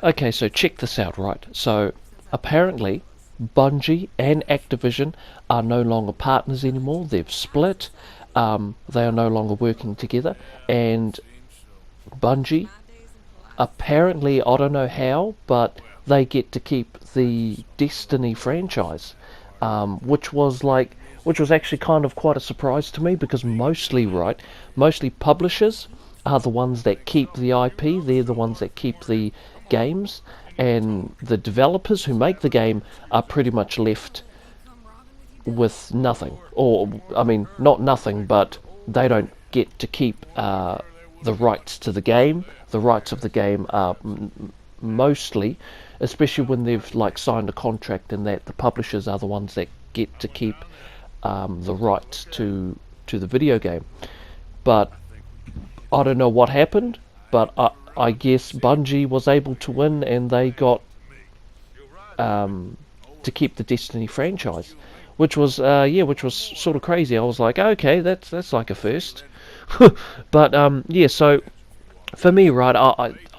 Okay, so check this out, right? So apparently, Bungie and Activision are no longer partners anymore. They've split. They are no longer working together, and Bungie apparently, I don't know how, but they get to keep the Destiny franchise, which was actually kind of quite a surprise to me because mostly publishers are the ones that keep the IP. They're the ones that keep the games, and the developers who make the game are pretty much left with nothing. Or, I mean, not nothing, but they don't get to keep the rights to the game. The rights of the game are mostly, especially when they've like signed a contract, and that the publishers are the ones that get to keep the rights to the video game. But I don't know what happened, but I guess Bungie was able to win, and they got to keep the Destiny franchise, which was which was sort of crazy. I was like, okay, that's like a first. But yeah, so for me, right,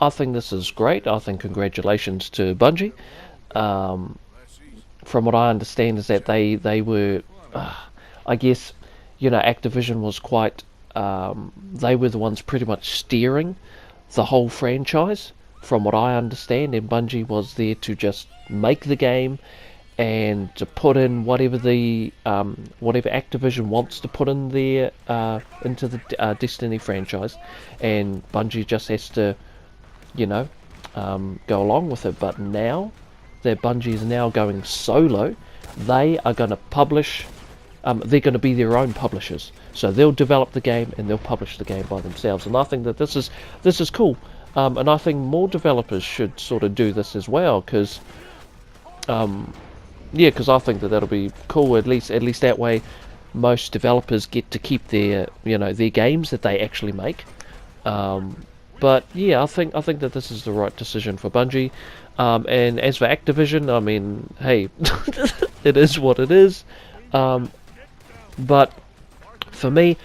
I think this is great. I think congratulations to Bungie. From what I understand, is that they were, I guess, Activision was quite. They were the ones pretty much steering the whole franchise, from what I understand, and Bungie was there to just make the game and to put in whatever whatever Activision wants to put in there into the Destiny franchise, and Bungie just has to, go along with it. But now that Bungie is now going solo, they are going to publish. They're going to be their own publishers, so they'll develop the game and they'll publish the game by themselves. And I think that this is cool, and I think more developers should sort of do this as well, because because I think that that'll be cool. At least that way, most developers get to keep their their games that they actually make. But yeah, I think that this is the right decision for Bungie. And as for Activision, I mean, hey, it is what it is. But for me,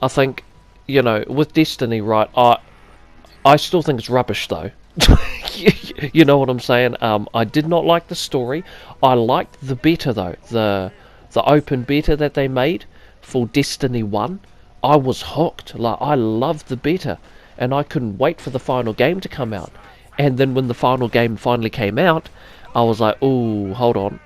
I think with Destiny, right? I still think it's rubbish though. You know what I'm saying? I did not like the story. I liked the beta though, the open beta that they made for Destiny 1. I was hooked. Like, I loved the beta, and I couldn't wait for the final game to come out. And then when the final game finally came out, I was like, "Ooh, hold on,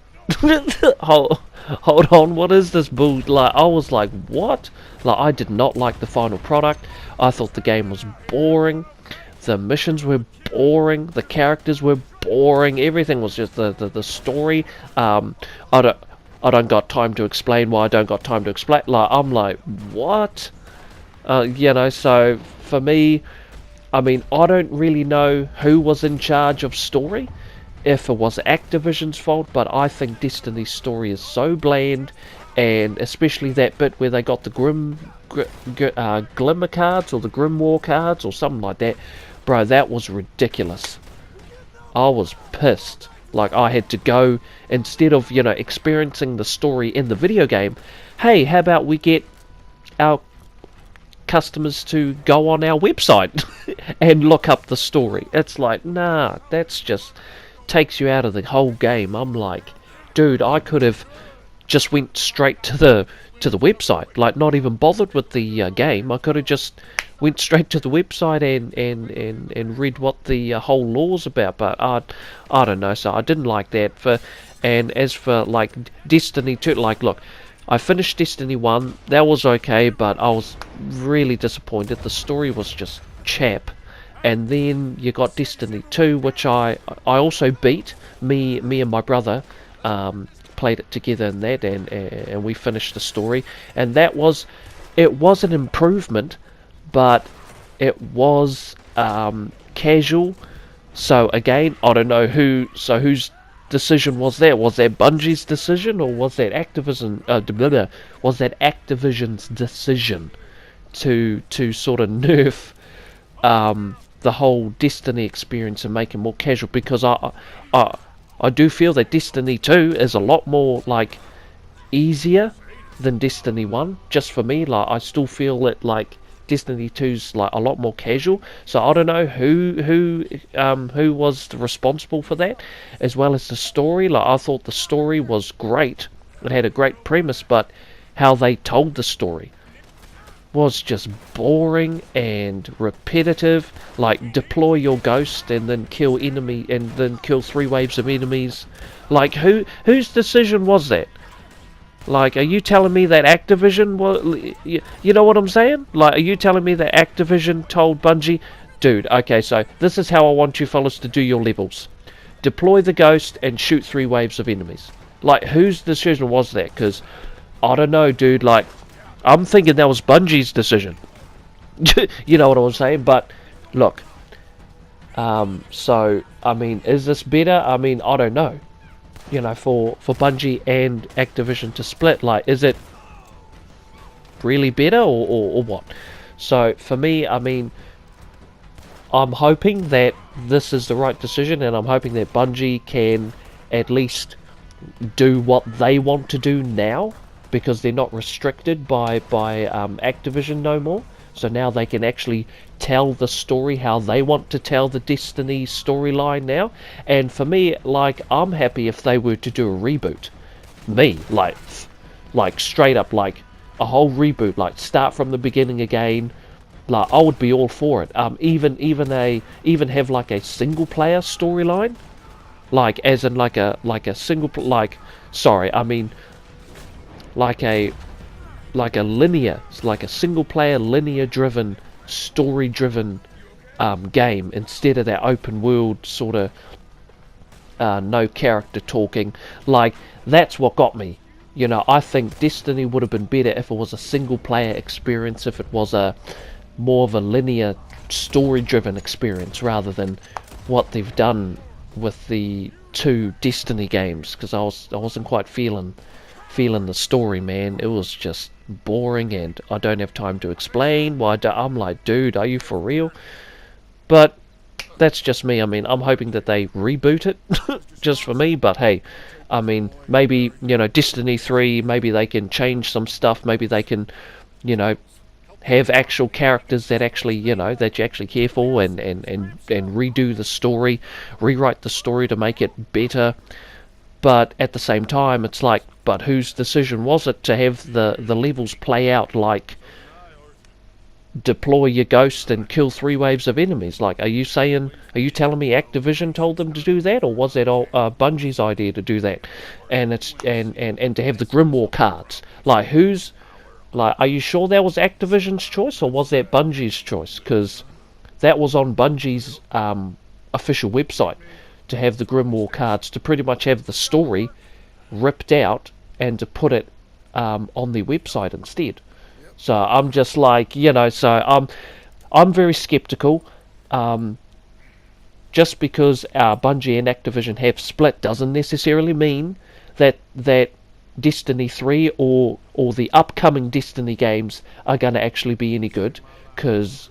hold on, what is this bull?" Like, I was like, "What?" Like, I did not like the final product. I thought the game was boring. The missions were boring. The characters were boring. Everything was just the story. I don't got time to explain why I don't got time to explain. Like, I'm like, what? So for me, I mean, I don't really know who was in charge of story, if it was Activision's fault, but I think Destiny's story is so bland, and especially that bit where they got the Glimmer cards, or the Grimoire cards, or something like that. Bro, that was ridiculous. I was pissed. Like, I had to go, instead of, experiencing the story in the video game, hey, how about we get our customers to go on our website and look up the story? It's like, nah, that's just takes you out of the whole game. I'm like, dude, I could have just went straight to the website, like, not even bothered with the game. I could have just went straight to the website and read what the whole law's about. But I don't know, so I didn't like that. And as for like Destiny 2, like, look, I finished Destiny 1, that was okay, but I was really disappointed. The story was just chap. And then you got Destiny 2, which I also beat. Me and my brother played it together in that, and we finished the story. And it was an improvement, but it was casual. So again, I don't know whose decision was that? Was that Bungie's decision, or was that Activision's decision to sort of nerf the whole Destiny experience and make it more casual? Because I do feel that Destiny 2 is a lot more easier than Destiny 1. Just for me, I still feel it Destiny 2's like a lot more casual. So I don't know who was responsible for that, as well as the story. Like I thought the story was great. It had a great premise, but how they told the story was just boring and repetitive. Like deploy your ghost and then kill 3 waves of enemies. Like whose decision was that? Like, are you telling me that Activision was... You know what I'm saying? Like, are you telling me that Activision told Bungie, dude, okay, so this is how I want you fellas to do your levels. Deploy the ghost and shoot 3 waves of enemies. Like, whose decision was that? Because, I don't know, dude, like, I'm thinking that was Bungie's decision. You know what I'm saying? But, look, so, I mean, is this better? I mean, I don't know. You know, for Bungie and Activision to split, like, is it really better or what? So for me, I mean, I'm hoping that this is the right decision, and I'm hoping that Bungie can at least do what they want to do now, because they're not restricted by Activision no more. So now they can actually tell the story how they want to tell the Destiny storyline now. And for me, like, I'm happy if they were to do a reboot. Me, like straight up, like a whole reboot, like start from the beginning again. Like, I would be all for it. Even have like a single player storyline, like as in like a single sorry, I mean like a linear, like a single player linear driven, story driven game, instead of that open world sort of no character talking. Like, that's what got me. You know, I think Destiny would have been better if it was a single player experience, if it was a more of a linear story driven experience, rather than what they've done with the 2 Destiny games, because I wasn't quite feeling the story, man. It was just boring, and I don't have time to explain why. I'm like, dude, are you for real? But that's just me. I mean, I'm hoping that they reboot it, just for me. But hey, I mean, maybe, you know, Destiny 3, maybe they can change some stuff. Maybe they can, you know, have actual characters that actually, you know, that you actually care for, and redo the story, rewrite the story to make it better. But at the same time, it's like, but whose decision was it to have the levels play out like deploy your ghost and kill 3 waves of enemies? Like, are you telling me Activision told them to do that, or was that Bungie's idea to do that? And it's and to have the Grimoire cards. Like, are you sure that was Activision's choice, or was that Bungie's choice? Because that was on Bungie's official website, to have the Grimoire cards, to pretty much have the story ripped out and to put it on their website instead. So I'm just like, you know, so I'm very skeptical. Just because Bungie and Activision have split doesn't necessarily mean that Destiny 3 or the upcoming Destiny games are going to actually be any good.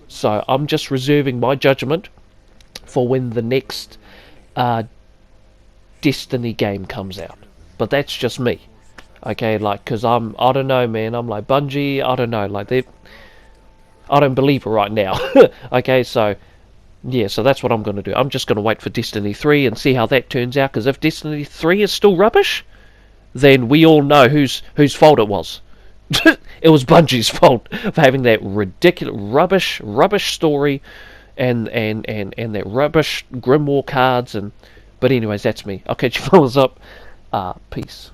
So I'm just reserving my judgment for when the next Destiny game comes out. But that's just me. Okay, like, because I don't know, man. I'm like, Bungie, I don't know, like, I don't believe it right now. Okay, so yeah, so that's what I'm going to do. I'm just going to wait for Destiny 3 and see how that turns out, because if Destiny 3 is still rubbish, then we all know whose fault it was. It was Bungie's fault for having that ridiculous rubbish story and that rubbish Grimoire cards. But anyways, that's me. I'll catch you fellas up. Peace.